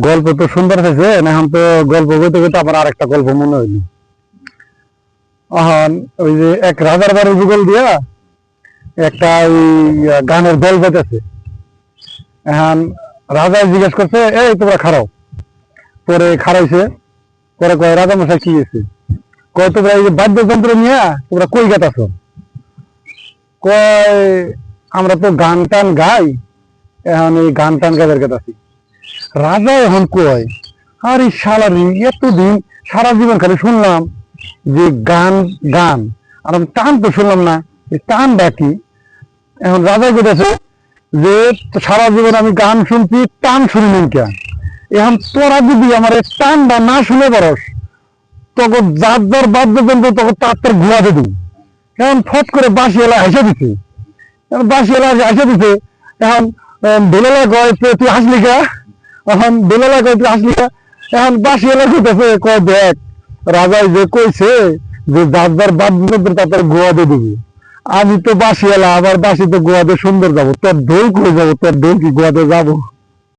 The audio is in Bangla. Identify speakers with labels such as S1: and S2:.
S1: গল্প তো সুন্দর হয়েছে, এখন তো গল্প বলতে বলতে আমার আরেকটা গল্প মনে হইল। এখন ওই যে এক রাজার বাড়ির যুগল দিয়া একটা ওই গানের দল বেঁধেছে। এখন রাজা জিজ্ঞেস করছে, এই তোমরা খারাও। পরে খারাইছে, পরে কয় রাজা মশাই কি হয়েছে? কয় তোমরা এই যে বাদ্যযন্ত্র নিয়ে তোমরা কই গেতাছ? কয় আমরা তো গান টান গাই, এখন এই গান টান গাদের গেতাছি। রাজা এখন কয়, আরে শালারি এতদিন সারা জীবন খালি শুনলাম যে গান গান, আর আমি টান তো শুনলাম না, এই টানটা কি? এখন রাজা বলেছে যে সারা জীবন আমি গান শুনছি, টান শুনিনি কেন? এখন তোরা যদি আমার এই টানটা না শুনে পারস, তখন যার যার বাদ্যযন্ত্র তখন তার তার ঘুরাতে দিই। এখন ফট করে বাঁশি এলা হেসে দিছে, এখন বাঁশি এলা হেসে দিছে। এখন বেলেলা কয় তুই হাসলি কা? এখন বেলেলা কয় তুই হাসলি কা? এখন বাঁশি এলা কইতেছে, কয় দেখ রাজাই যে কইছে যে যার যার বাদ্যযন্ত্র তার গোয়াতে দিবি। আমি তো বাঁশি এলা, আমার বাঁশি তো গোয়াতে সুন্দর যাবো, তোর ঢোল কই যাবো? তোর ঢোল কি গোয়াতে যাবো?